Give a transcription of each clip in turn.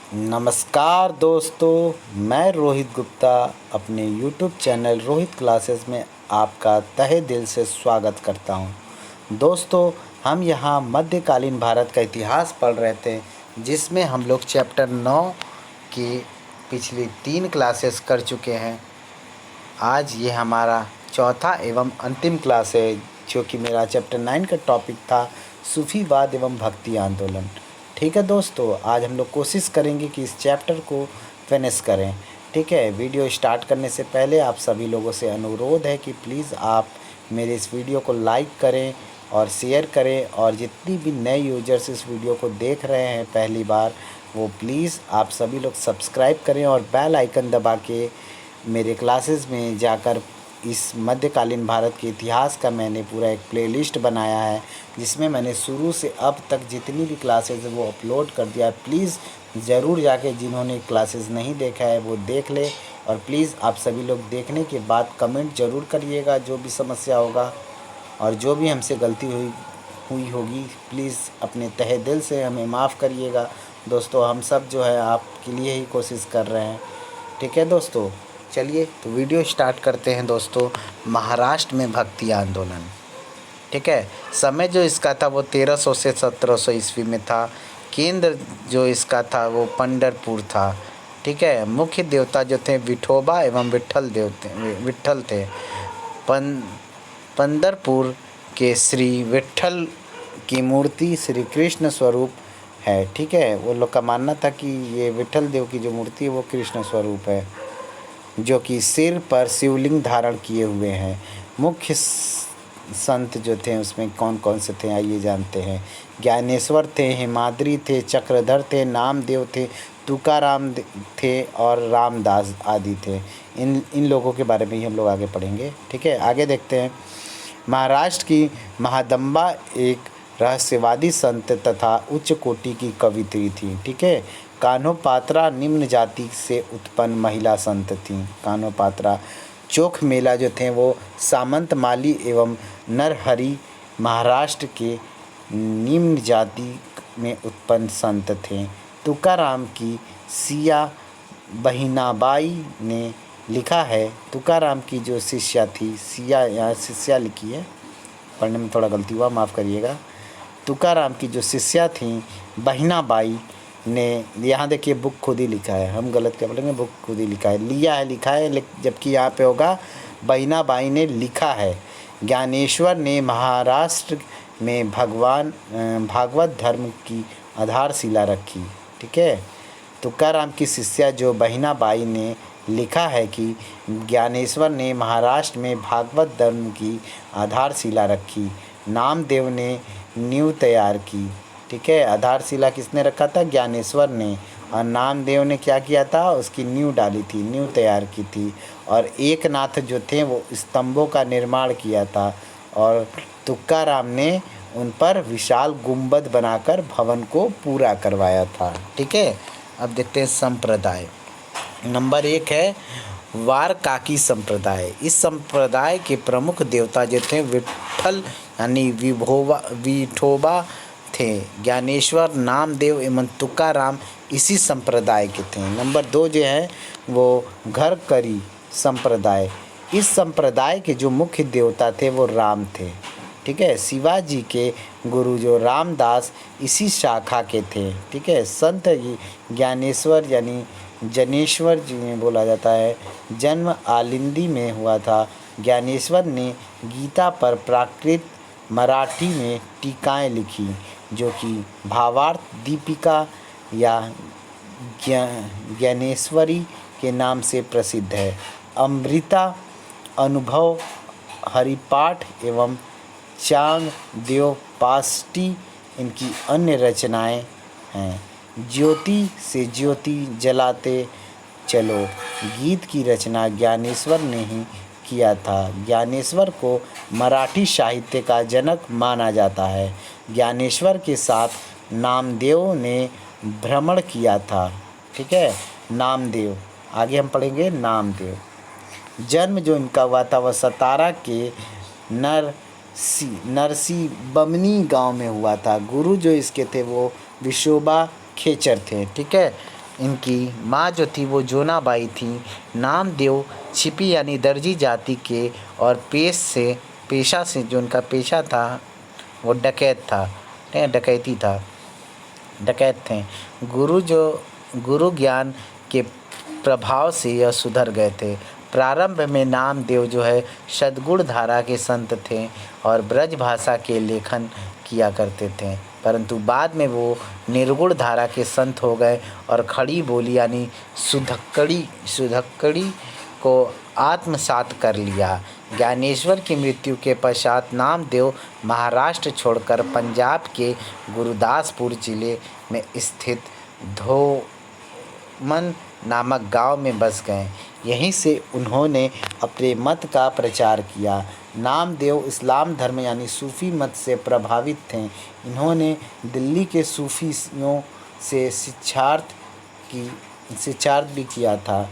नमस्कार दोस्तों, मैं रोहित गुप्ता अपने YouTube चैनल रोहित क्लासेस में आपका तहे दिल से स्वागत करता हूं। दोस्तों, हम यहां मध्यकालीन भारत का इतिहास पढ़ रहे थे, जिसमें हम लोग चैप्टर 9 की पिछली 3 क्लासेस कर चुके हैं। आज ये हमारा चौथा एवं अंतिम क्लास है, जो कि मेरा चैप्टर 9 का टॉपिक था सूफीवाद एवं भक्ति आंदोलन। ठीक है दोस्तों, आज हम लोग कोशिश करेंगे कि इस चैप्टर को फिनिश करें। ठीक है, वीडियो स्टार्ट करने से पहले आप सभी लोगों से अनुरोध है कि प्लीज़ आप मेरे इस वीडियो को लाइक करें और शेयर करें, और जितनी भी नए यूजर्स इस वीडियो को देख रहे हैं पहली बार, वो प्लीज़ आप सभी लोग सब्सक्राइब करें और बेल आइकन दबा के मेरे क्लासेस में जाकर इस मध्यकालीन भारत के इतिहास का मैंने पूरा एक प्लेलिस्ट बनाया है, जिसमें मैंने शुरू से अब तक जितनी भी क्लासेस है वो अपलोड कर दिया है। प्लीज़ ज़रूर जाके जिन्होंने क्लासेस नहीं देखा है वो देख ले, और प्लीज़ आप सभी लोग देखने के बाद कमेंट ज़रूर करिएगा जो भी समस्या होगा, और जो भी हमसे गलती हुई होगी प्लीज़ अपने तहे दिल से हमें माफ़ करिएगा। दोस्तों, हम सब जो है आपके लिए ही कोशिश कर रहे हैं। ठीक है दोस्तों, चलिए तो वीडियो स्टार्ट करते हैं। दोस्तों, महाराष्ट्र में भक्ति आंदोलन। ठीक है, समय जो इसका था वो 1300 से 1700 ईस्वी में था। केंद्र जो इसका था वो पंढरपुर था। ठीक है, मुख्य देवता जो थे विठोबा एवं विट्ठल थे। पंढरपुर के श्री विट्ठल की मूर्ति श्री कृष्ण स्वरूप है। ठीक है, वो लोग का मानना था कि ये विट्ठल देव की जो मूर्ति है वो कृष्ण स्वरूप है, जो कि सिर पर शिवलिंग धारण किए हुए हैं। मुख्य संत जो थे उसमें कौन कौन से थे आइए जानते हैं। ज्ञानेश्वर थे, हिमाद्री थे, चक्रधर थे, नामदेव थे, तुकाराम थे और रामदास आदि थे। इन लोगों के बारे में ही हम लोग आगे पढ़ेंगे। ठीक है, आगे देखते हैं। महाराष्ट्र की महादम्बा एक रहस्यवादी संत तथा उच्च कोटि की कवित्री थी। ठीक है, कान्होपात्रा निम्न जाति से उत्पन्न महिला संत थीं। कान्होपात्रा चोख मेला जो थे वो सामंत माली एवं नरहरि महाराष्ट्र के निम्न जाति में उत्पन्न संत थे। तुकाराम की सिया बहिनाबाई ने लिखा है, तुकाराम की जो शिष्या थी, सिया यहाँ शिष्या लिखी है, पढ़ने में थोड़ा गलती हुआ, माफ़ करिएगा। तुकाराम की जो शिष्या थी बहिनाबाई ने, यहाँ देखिए बुक खुद ही लिखा है, हम गलत क्या बोलेंगे, बुक खुद ही लिखा है, लिखा है, जबकि यहाँ पे होगा बहिनाबाई ने लिखा है। ज्ञानेश्वर ने महाराष्ट्र में भागवत धर्म की आधारशिला रखी। ठीक है, तुकाराम की शिष्या जो बहिनाबाई ने लिखा है कि ज्ञानेश्वर ने महाराष्ट्र में भागवत धर्म की आधारशिला रखी। नामदेव ने नींव तैयार की। ठीक है, आधारशिला किसने रखा था? ज्ञानेश्वर ने, और नामदेव ने क्या किया था? उसकी नींव डाली थी, नींव तैयार की थी। और एकनाथ जो थे वो स्तंभों का निर्माण किया था, और तुकाराम ने उन पर विशाल गुंबद बनाकर भवन को पूरा करवाया था। ठीक है, अब देखते हैं संप्रदाय। नंबर 1 है वारकाकी संप्रदाय। इस संप्रदाय के प्रमुख देवता जो थे विट्ठल यानी विठोबा थे। ज्ञानेश्वर, नामदेव एवं तुकाराम इसी संप्रदाय के थे। नंबर 2 जो है वो घरकरी संप्रदाय। इस संप्रदाय के जो मुख्य देवता थे वो राम थे। ठीक है, शिवाजी के गुरु जो रामदास इसी शाखा के थे। ठीक है, संत ज्ञानेश्वर यानी जनेश्वर जी में बोला जाता है, जन्म आलिंदी में हुआ था। ज्ञानेश्वर ने गीता पर प्राकृत मराठी में टीकाएँ लिखी, जो कि भावार्थ दीपिका या ज्ञानेश्वरी के नाम से प्रसिद्ध है। अमृता अनुभव, हरिपाठ एवं चांग देवपाष्टि इनकी अन्य रचनाएं हैं। ज्योति से ज्योति जलाते चलो गीत की रचना ज्ञानेश्वर ने ही किया था। ज्ञानेश्वर को मराठी साहित्य का जनक माना जाता है। ज्ञानेश्वर के साथ नामदेव ने भ्रमण किया था। ठीक है, नामदेव, आगे हम पढ़ेंगे नामदेव। जन्म जो इनका हुआ था वह सतारा के नरसी बमनी गांव में हुआ था। गुरु जो इसके थे वो विशोबा खेचर थे। ठीक है, इनकी माँ जो थी वो जोनाबाई थी। नामदेव छिपी यानी दर्जी जाति के और पेशा से जो उनका पेशा था वो डकैत था, डकैती था, डकैत थे। गुरु ज्ञान के प्रभाव से यह सुधर गए थे। प्रारंभ में नामदेव जो है सद्गुण धारा के संत थे और ब्रज भाषा के लेखन किया करते थे, परंतु बाद में वो निर्गुण धारा के संत हो गए और खड़ी बोली यानी सुधक्कड़ी को आत्मसात कर लिया। ज्ञानेश्वर की मृत्यु के पश्चात नामदेव महाराष्ट्र छोड़कर पंजाब के गुरदासपुर जिले में स्थित धोमन नामक गांव में बस गए। यहीं से उन्होंने अपने मत का प्रचार किया। नामदेव इस्लाम धर्म यानी सूफ़ी मत से प्रभावित थे। इन्होंने दिल्ली के सूफियों से शिक्षार्थ भी किया था।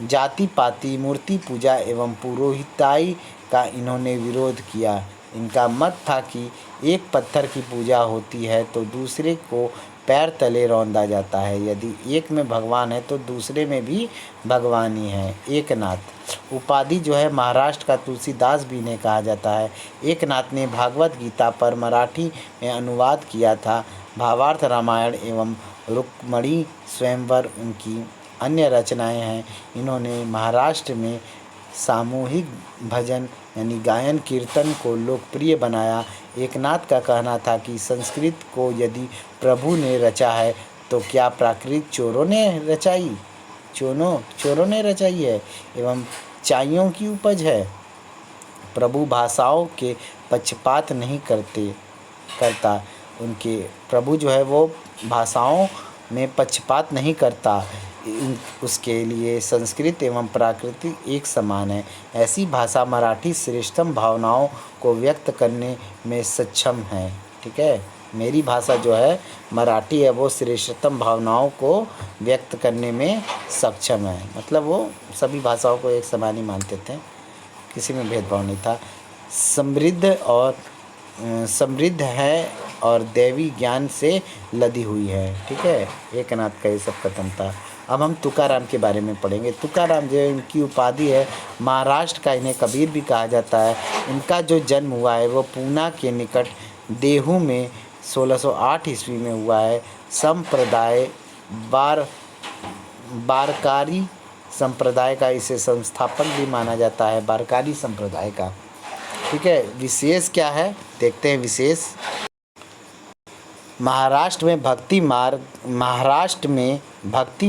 जाति पाति, मूर्ति पूजा एवं पुरोहिताई का इन्होंने विरोध किया। इनका मत था कि एक पत्थर की पूजा होती है तो दूसरे को पैर तले रौंदा जाता है। यदि एक में भगवान है तो दूसरे में भी भगवान ही है। एकनाथ उपाधि जो है महाराष्ट्र का तुलसीदास भी इन्हें कहा जाता है। एकनाथ ने भागवत गीता पर मराठी में अनुवाद किया था। भावार्थ रामायण एवं रुक्मणी स्वयंवर उनकी अन्य रचनाएं हैं। इन्होंने महाराष्ट्र में सामूहिक भजन यानी गायन कीर्तन को लोकप्रिय बनाया। एकनाथ का कहना था कि संस्कृत को यदि प्रभु ने रचा है तो क्या प्राकृत चोरों ने रचाई है एवं चाइयों की उपज है। प्रभु भाषाओं के पक्षपात नहीं करता। उनके प्रभु जो है वो भाषाओं में पक्षपात नहीं करता। उसके लिए संस्कृत एवं प्राकृतिक एक समान है। ऐसी भाषा मराठी श्रेष्ठतम भावनाओं को व्यक्त करने में सक्षम है। ठीक है, मेरी भाषा जो है मराठी है वो श्रेष्ठतम भावनाओं को व्यक्त करने में सक्षम है। मतलब वो सभी भाषाओं को एक समान ही मानते थे, किसी में भेदभाव नहीं था। समृद्ध है और दैवी ज्ञान से लदी हुई है। ठीक है, एकनाथ का ये सब कथन था। अब हम तुकाराम के बारे में पढ़ेंगे। तुकाराम जो इनकी उपाधि है महाराष्ट्र का, इन्हें कबीर भी कहा जाता है। इनका जो जन्म हुआ है वो पूना के निकट देहू में 1608 ईस्वी में हुआ है। संप्रदाय बारकारी संप्रदाय का इसे संस्थापक भी माना जाता है, बारकारी संप्रदाय का। ठीक है, विशेष क्या है देखते हैं। विशेष महाराष्ट्र में भक्ति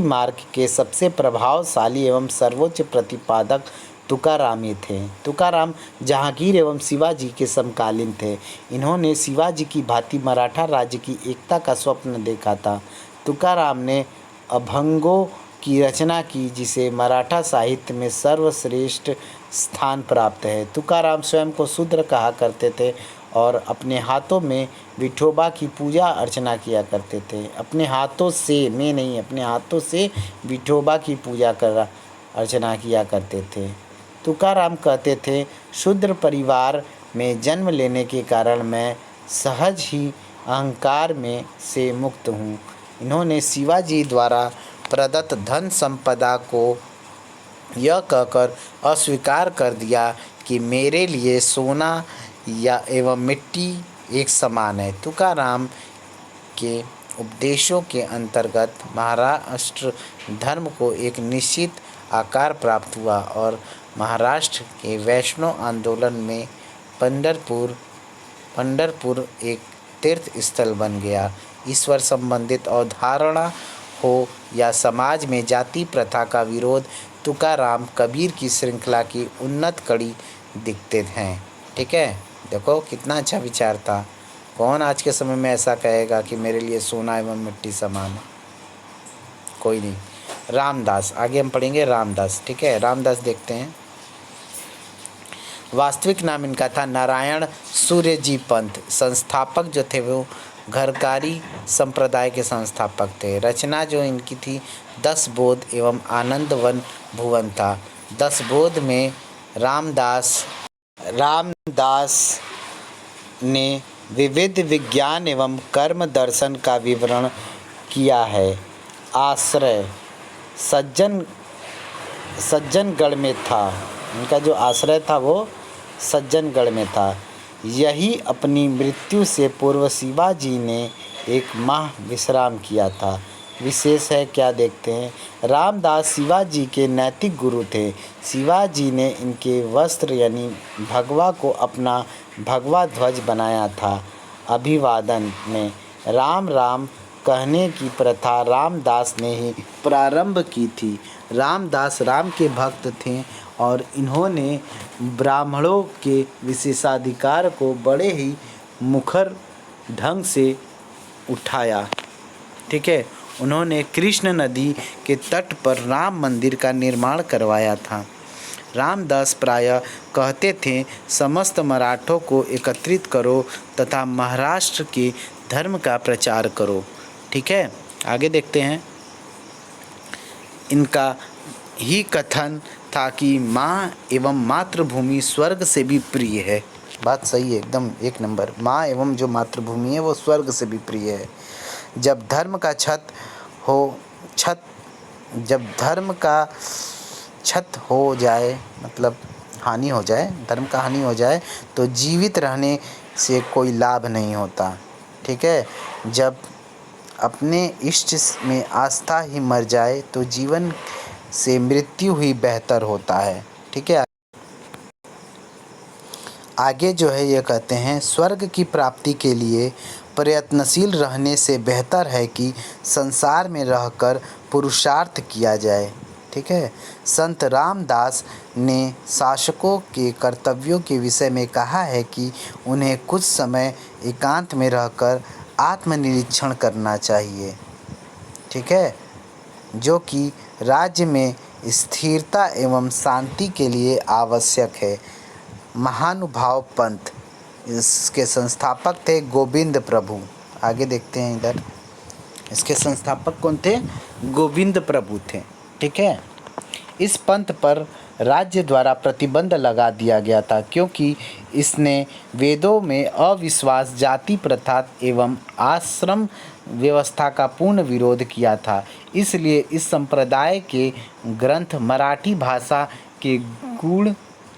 मार्ग के सबसे प्रभावशाली एवं सर्वोच्च प्रतिपादक तुकाराम ही थे। तुकाराम जहांगीर एवं शिवाजी के समकालीन थे। इन्होंने शिवाजी की भांति मराठा राज्य की एकता का स्वप्न देखा था। तुकाराम ने अभंगों की रचना की जिसे मराठा साहित्य में सर्वश्रेष्ठ स्थान प्राप्त है। तुकाराम स्वयं को शूद्र कहा करते थे और अपने हाथों में विठोबा की पूजा अर्चना किया करते थे। अपने हाथों से विठोबा की पूजा अर्चना किया करते थे। तुकाराम कहते थे, शूद्र परिवार में जन्म लेने के कारण मैं सहज ही अहंकार में से मुक्त हूँ। इन्होंने शिवाजी द्वारा प्रदत्त धन संपदा को यह कहकर अस्वीकार कर दिया कि मेरे लिए सोना या एवं मिट्टी एक समान है। तुकाराम के उपदेशों के अंतर्गत महाराष्ट्र धर्म को एक निश्चित आकार प्राप्त हुआ और महाराष्ट्र के वैष्णव आंदोलन में पंढरपुर एक तीर्थ स्थल बन गया। ईश्वर संबंधित अवधारणा हो या समाज में जाति प्रथा का विरोध, तुकाराम कबीर की श्रृंखला की उन्नत कड़ी दिखते हैं। ठीक है, देखो कितना अच्छा विचार था। कौन आज के समय में ऐसा कहेगा कि मेरे लिए सोना एवं मिट्टी समान है? कोई नहीं। रामदास, आगे हम पढ़ेंगे रामदास। ठीक है, रामदास देखते हैं। वास्तविक नाम इनका था नारायण सूर्यजी पंत। संस्थापक जो थे वो घरकारी संप्रदाय के संस्थापक थे। रचना जो इनकी थी 10 बोध एवं आनंदवन भुवन था। 10 बोध में रामदास ने विविध विज्ञान एवं कर्म दर्शन का विवरण किया है। आश्रय सज्जनगढ़ में था। इनका जो आश्रय था वो सज्जनगढ़ में था। यही अपनी मृत्यु से पूर्व शिवाजी ने 1 माह विश्राम किया था। विशेष है क्या, देखते हैं। रामदास शिवाजी के नैतिक गुरु थे। शिवाजी ने इनके वस्त्र यानी भगवा को अपना भगवा ध्वज बनाया था। अभिवादन में राम राम कहने की प्रथा रामदास ने ही प्रारंभ की थी। रामदास राम के भक्त थे और इन्होंने ब्राह्मणों के विशेषाधिकार को बड़े ही मुखर ढंग से उठाया। ठीक है, उन्होंने कृष्ण नदी के तट पर राम मंदिर का निर्माण करवाया था। रामदास प्रायः कहते थे, समस्त मराठों को एकत्रित करो तथा महाराष्ट्र के धर्म का प्रचार करो। ठीक है, आगे देखते हैं। इनका ही कथन था कि माँ एवं मातृभूमि स्वर्ग से भी प्रिय है। बात सही है, एकदम 1 नंबर। माँ एवं जो मातृभूमि है वो स्वर्ग से भी प्रिय है। जब धर्म का क्षत हो जाए, मतलब हानि हो जाए, धर्म का हानि हो जाए तो जीवित रहने से कोई लाभ नहीं होता। ठीक है, जब अपने इष्ट में आस्था ही मर जाए तो जीवन से मृत्यु ही बेहतर होता है। ठीक है, आगे जो है ये कहते हैं, स्वर्ग की प्राप्ति के लिए प्रयत्नशील रहने से बेहतर है कि संसार में रहकर पुरुषार्थ किया जाए। ठीक है, संत रामदास ने शासकों के कर्तव्यों के विषय में कहा है कि उन्हें कुछ समय एकांत में रहकर आत्मनिरीक्षण करना चाहिए। ठीक है, जो कि राज्य में स्थिरता एवं शांति के लिए आवश्यक है। महानुभाव पंथ, इसके संस्थापक थे गोविंद प्रभु। आगे देखते हैं इधर, इसके संस्थापक कौन थे? गोविंद प्रभु थे। ठीक है, इस पंथ पर राज्य द्वारा प्रतिबंध लगा दिया गया था क्योंकि इसने वेदों में अविश्वास, जाति प्रथा एवं आश्रम व्यवस्था का पूर्ण विरोध किया था। इसलिए इस संप्रदाय के ग्रंथ मराठी भाषा के गूढ़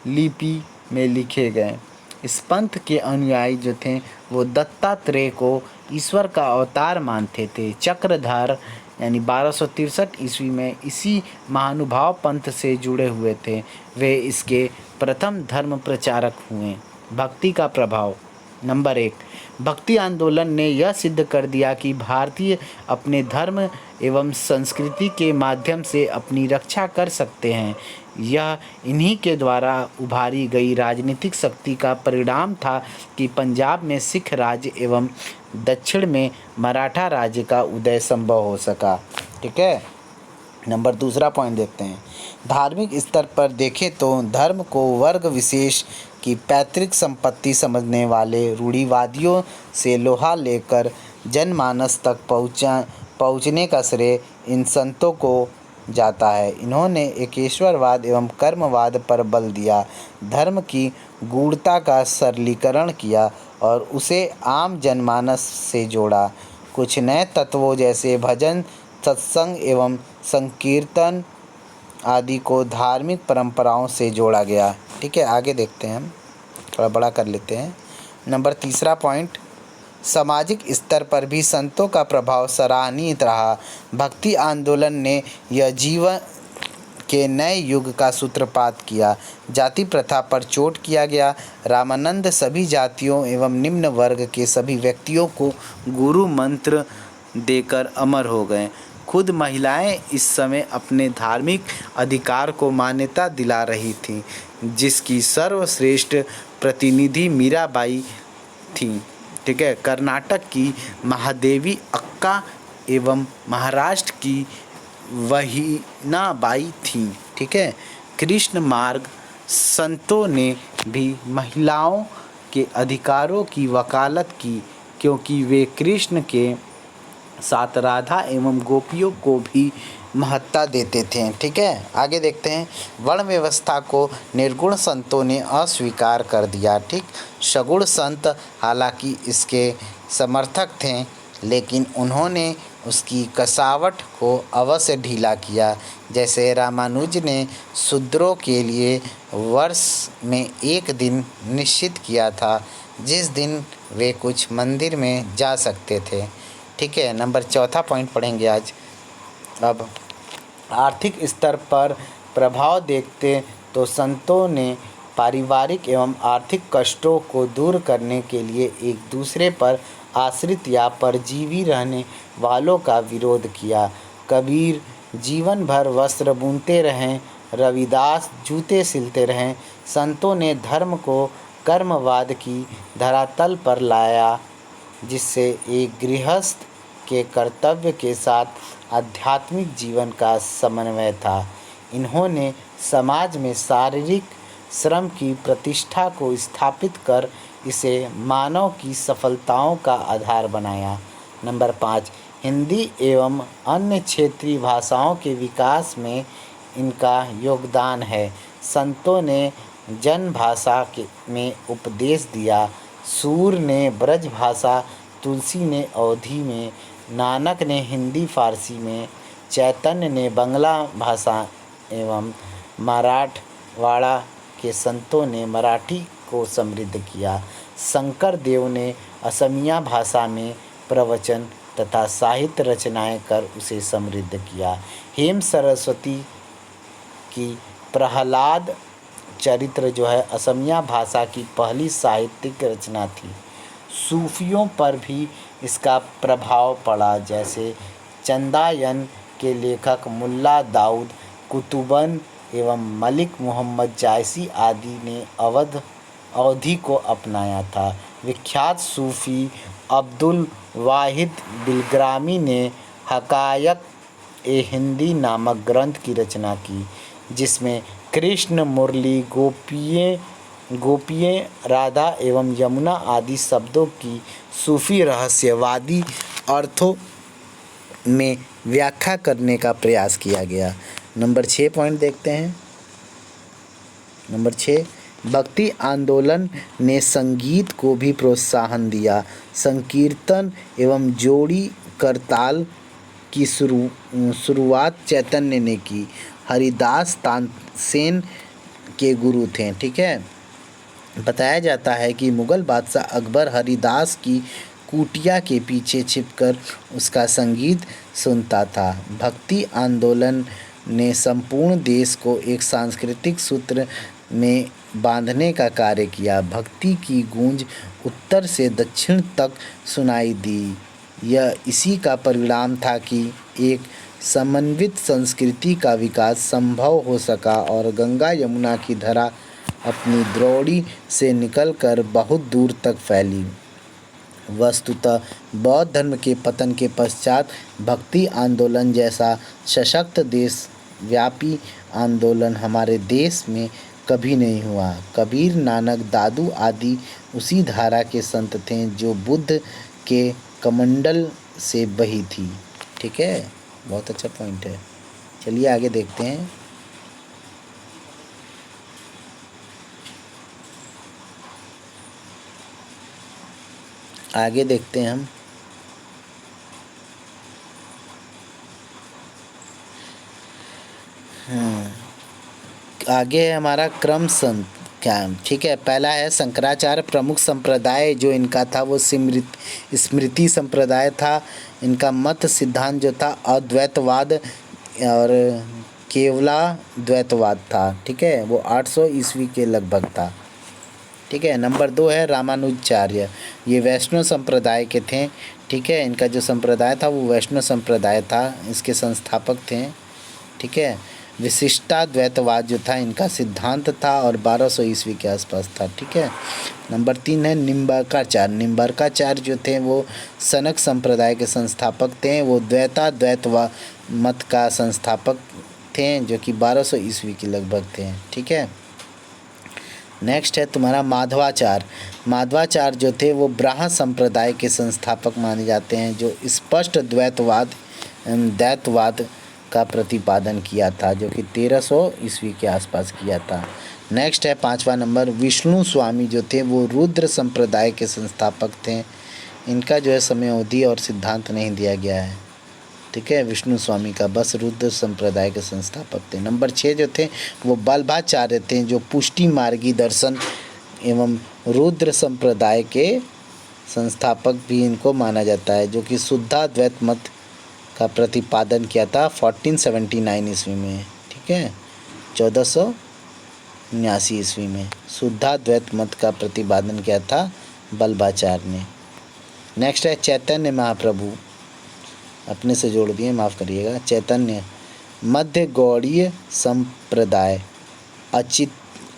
लिपि में लिखे गए। इस पंथ के अनुयायी जो थे वो दत्तात्रेय को ईश्वर का अवतार मानते थे। चक्रधार यानी 1263 ईस्वी में इसी महानुभाव पंथ से जुड़े हुए थे। वे इसके प्रथम धर्म प्रचारक हुए। भक्ति का प्रभाव। नंबर 1, भक्ति आंदोलन ने यह सिद्ध कर दिया कि भारतीय अपने धर्म एवं संस्कृति के माध्यम से अपनी रक्षा कर सकते हैं। यह इन्हीं के द्वारा उभारी गई राजनीतिक शक्ति का परिणाम था कि पंजाब में सिख राज्य एवं दक्षिण में मराठा राज्य का उदय संभव हो सका। ठीक है, नंबर 2 पॉइंट देखते हैं। धार्मिक स्तर पर देखें तो धर्म को वर्ग विशेष की पैतृक संपत्ति समझने वाले रूढ़िवादियों से लोहा लेकर जनमानस तक पहुँचने का श्रेय इन संतों को जाता है। इन्होंने एकेश्वरवाद एवं कर्मवाद पर बल दिया, धर्म की गूढ़ता का सरलीकरण किया और उसे आम जनमानस से जोड़ा। कुछ नए तत्वों जैसे भजन, सत्संग एवं संकीर्तन आदि को धार्मिक परंपराओं से जोड़ा गया। ठीक है, आगे देखते हैं, हम थोड़ा बड़ा कर लेते हैं। नंबर 3 पॉइंट, सामाजिक स्तर पर भी संतों का प्रभाव सराहनीय रहा। भक्ति आंदोलन ने यह जीवन के नए युग का सूत्रपात किया। जाति प्रथा पर चोट किया गया। रामानंद सभी जातियों एवं निम्न वर्ग के सभी व्यक्तियों को गुरु मंत्र देकर अमर हो गए। खुद महिलाएं इस समय अपने धार्मिक अधिकार को मान्यता दिला रही थीं, जिसकी सर्वश्रेष्ठ प्रतिनिधि मीराबाई थीं। ठीक है, कर्नाटक की महादेवी अक्का एवं महाराष्ट्र की वहीनाबाई थीं। ठीक है, कृष्ण मार्ग संतों ने भी महिलाओं के अधिकारों की वकालत की क्योंकि वे कृष्ण के साथ राधा एवं गोपियों को भी महत्ता देते थे। ठीक है, आगे देखते हैं। वर्ण व्यवस्था को निर्गुण संतों ने अस्वीकार कर दिया। ठीक, सगुण संत हालांकि इसके समर्थक थे, लेकिन उन्होंने उसकी कसावट को अवश्य ढीला किया। जैसे रामानुज ने शूद्रों के लिए वर्ष में एक दिन निश्चित किया था जिस दिन वे कुछ मंदिर में जा सकते थे। ठीक है, नंबर चौथा पॉइंट पढ़ेंगे आज। अब आर्थिक स्तर पर प्रभाव देखते तो संतों ने पारिवारिक एवं आर्थिक कष्टों को दूर करने के लिए एक दूसरे पर आश्रित या परजीवी रहने वालों का विरोध किया। कबीर जीवन भर वस्त्र बुनते रहें, रविदास जूते सिलते रहें। संतों ने धर्म को कर्मवाद की धरातल पर लाया, जिससे एक गृहस्थ के कर्तव्य के साथ आध्यात्मिक जीवन का समन्वय था। इन्होंने समाज में शारीरिक श्रम की प्रतिष्ठा को स्थापित कर इसे मानव की सफलताओं का आधार बनाया। नंबर 5, हिंदी एवं अन्य क्षेत्रीय भाषाओं के विकास में इनका योगदान है। संतों ने जन भाषा में उपदेश दिया। सूर ने ब्रज भाषा, तुलसी ने अवधी में, नानक ने हिंदी फारसी में, चैतन्य ने बांग्ला भाषा एवं मराठवाड़ा के संतों ने मराठी को समृद्ध किया। शंकर देव ने असमिया भाषा में प्रवचन तथा साहित्य रचनाएं कर उसे समृद्ध किया। हेम सरस्वती की प्रहलाद चरित्र जो है असमिया भाषा की पहली साहित्यिक रचना थी। सूफियों पर भी इसका प्रभाव पड़ा, जैसे चंदायन के लेखक मुल्ला दाऊद कुतुबन एवं मलिक मोहम्मद जायसी आदि ने अवधी को अपनाया था। विख्यात सूफ़ी अब्दुल वाहिद बिलग्रामी ने हकायक-ए-हिंदी नामक ग्रंथ की रचना की, जिसमें कृष्ण, मुरली, गोपियाँ, राधा एवं यमुना आदि शब्दों की सूफी रहस्यवादी अर्थों में व्याख्या करने का प्रयास किया गया। नंबर 6 पॉइंट देखते हैं। नंबर 6, भक्ति आंदोलन ने संगीत को भी प्रोत्साहन दिया। संकीर्तन एवं जोड़ी करताल की शुरुआत चैतन्य ने की। हरिदास तानसेन के गुरु थे। ठीक है, बताया जाता है कि मुग़ल बादशाह अकबर हरिदास की कुटिया के पीछे छिपकर उसका संगीत सुनता था। भक्ति आंदोलन ने संपूर्ण देश को एक सांस्कृतिक सूत्र में बांधने का कार्य किया। भक्ति की गूंज उत्तर से दक्षिण तक सुनाई दी। यह इसी का परिणाम था कि एक समन्वित संस्कृति का विकास संभव हो सका और गंगा यमुना की धारा अपनी द्रोणी से निकलकर बहुत दूर तक फैली। वस्तुतः बौद्ध धर्म के पतन के पश्चात भक्ति आंदोलन जैसा सशक्त देशव्यापी आंदोलन हमारे देश में कभी नहीं हुआ। कबीर, नानक, दादू आदि उसी धारा के संत थे जो बुद्ध के कमंडल से बही थी। ठीक है, बहुत अच्छा पॉइंट है। चलिए आगे देखते हैं। आगे देखते हैं हम। आगे है हमारा क्रम संत क्या। ठीक है, पहला है शंकराचार्य प्रमुख संप्रदाय जो इनका था वो स्मृति संप्रदाय था। इनका मत सिद्धांत जो था अद्वैतवाद और केवलाद्वैतवाद था। ठीक है, वो 800 ईस्वी के लगभग था। ठीक है, नंबर 2 है रामानुजाचार्य। ये वैष्णव संप्रदाय के थे। ठीक है, इनका जो संप्रदाय था वो वैष्णव संप्रदाय था, इसके संस्थापक थे। ठीक है, विशिष्टाद्वैतवाद जो था इनका सिद्धांत था और 1200 ईस्वी के आसपास था। ठीक है, नंबर 3 है निम्बर्काचार्य। निम्बर्काचार्य जो थे वो सनक संप्रदाय के संस्थापक थे। वो द्वैताद्वैतवाद मत का संस्थापक थे जो कि 1200 ईस्वी के लगभग थे। ठीक है, नेक्स्ट है तुम्हारा माधवाचार्य। माधवाचार्य जो थे वो ब्राह्मण संप्रदाय के संस्थापक माने जाते हैं जो स्पष्ट दैतवाद का प्रतिपादन किया था, जो कि 1300 ईस्वी के आसपास किया था। नेक्स्ट है 5वां नंबर विष्णु स्वामी जो थे वो रुद्र संप्रदाय के संस्थापक थे। इनका जो है समय अवधि और सिद्धांत नहीं दिया गया है। ठीक है, विष्णु स्वामी का, बस रुद्र संप्रदाय के संस्थापक थे। नंबर 6 जो थे वो बल्भाचार्य थे, जो पुष्टि मार्गी दर्शन एवं रुद्र संप्रदाय के संस्थापक भी इनको माना जाता है, जो कि शुद्धाद्वैत मत का प्रतिपादन किया था 1479 ईस्वी में। ठीक है, 1479 ईस्वी में शुद्धाद्वैत मत का प्रतिपादन किया था बल्भाचार्य ने। नेक्स्ट है चैतन्य महाप्रभु, अपने से जोड़ दिए, माफ़ करिएगा। चैतन्य मध्य गौड़ीय संप्रदाय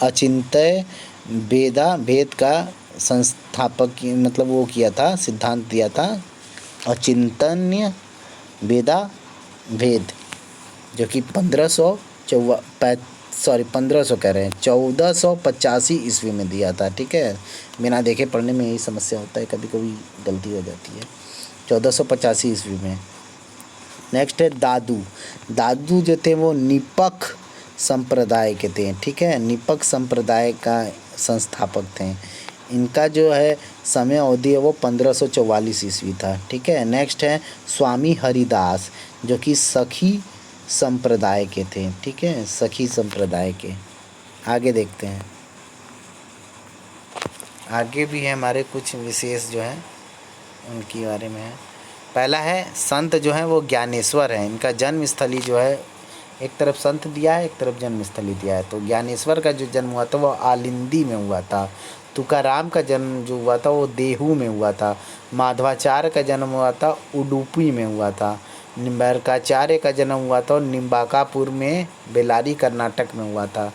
अचिंत्य भेद का संस्थापक, मतलब वो किया था, सिद्धांत दिया था अचिंतन्य भेद, जो कि 1485 ईस्वी में दिया था। ठीक है, बिना देखे पढ़ने में यही समस्या होता है, कभी कभी गलती हो जाती है। 1485 ईस्वी में। नेक्स्ट है दादू जो थे वो निपख संप्रदाय के थे। ठीक है, निपख संप्रदाय का संस्थापक थे। इनका जो है समय अवधि है वो 1544 ईस्वी था। ठीक है, नेक्स्ट है स्वामी हरिदास, जो कि सखी संप्रदाय के थे। ठीक है, सखी संप्रदाय के। आगे देखते हैं, आगे भी है हमारे कुछ विशेष जो है उनके बारे में है। पहला है संत जो है वो ज्ञानेश्वर है। इनका जन्म स्थली जो है, एक तरफ संत दिया है, एक तरफ जन्म स्थली दिया है। तो ज्ञानेश्वर का जो जन्म हुआ था वो आलिंदी में हुआ था। तुकाराम का जन्म जो हुआ था वो देहू में हुआ था। माधवाचार्य का जन्म हुआ था उडुपी में हुआ था। निम्बारकाचार्य का जन्म हुआ था निम्बाकापुर में, बेलारी कर्नाटक में हुआ था।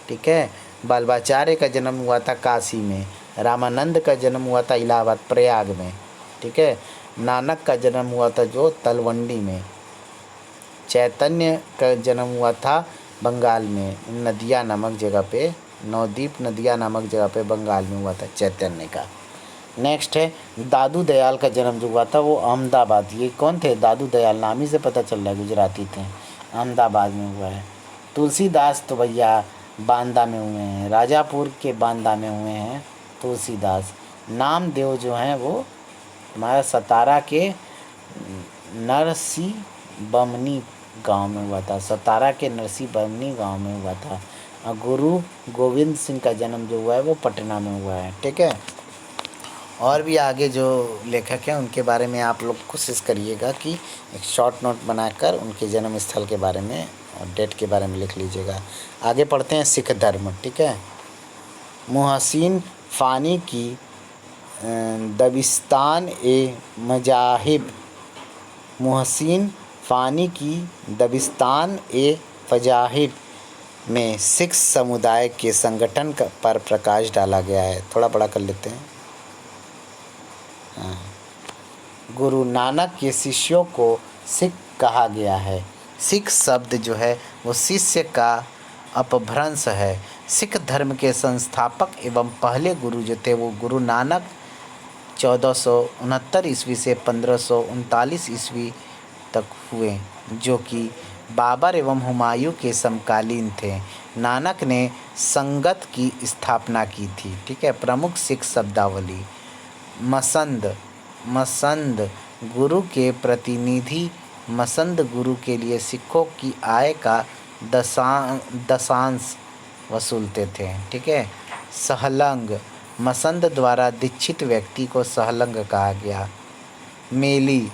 ठीक है, बल्भाचार्य का जन्म हुआ था काशी में। रामानंद का जन्म हुआ था इलाहाबाद प्रयाग में। ठीक है, नानक का जन्म हुआ था जो तलवंडी में। चैतन्य का जन्म हुआ था बंगाल में, नदिया नामक जगह पे, नवद्वीप नदिया नामक जगह पे बंगाल में हुआ था चैतन्य का। नेक्स्ट है दादू दयाल का जन्म जो हुआ था वो अहमदाबाद। ये कौन थे? दादू दयाल, नाम ही से पता चल रहा है गुजराती थे, अहमदाबाद में हुआ है। तुलसीदास तो भैया बांदा में हुए हैं, राजापुर के बांदा में हुए हैं तुलसीदास। नामदेव जो हैं वो हमारा सतारा के नरसी बमनी गांव में हुआ था। सतारा के नरसी बमनी गांव में हुआ था। और गुरु गोविंद सिंह का जन्म जो हुआ है वो पटना में हुआ है। ठीक है, और भी आगे जो लेखक हैं उनके बारे में आप लोग कोशिश करिएगा कि एक शॉर्ट नोट बनाकर उनके जन्म स्थल के बारे में और डेट के बारे में लिख लीजिएगा। आगे पढ़ते हैं सिख धर्म। ठीक है, मुहसिन फ़ानी की दबिस्तान ए मजाहिब, मुहसिन फ़ानी की दबिस्तान ए फजाहिब में सिख समुदाय के संगठन पर प्रकाश डाला गया है। थोड़ा बड़ा कर लेते हैं। गुरु नानक के शिष्यों को सिख कहा गया है। सिख शब्द जो है वो शिष्य का अपभ्रंश है। सिख धर्म के संस्थापक एवं पहले गुरु जो थे वो गुरु नानक 1469 ईस्वी से 1539 ईस्वी तक हुए, जो कि बाबर एवं हुमायूं के समकालीन थे। नानक ने संगत की स्थापना की थी। ठीक है, प्रमुख सिख शब्दावली मसंद गुरु के प्रतिनिधि मसंद गुरु के लिए सिखों की आय का दशांश वसूलते थे। ठीक है, सहलंग मसंद द्वारा दीक्षित व्यक्ति को सहलंग कहा गया। मेली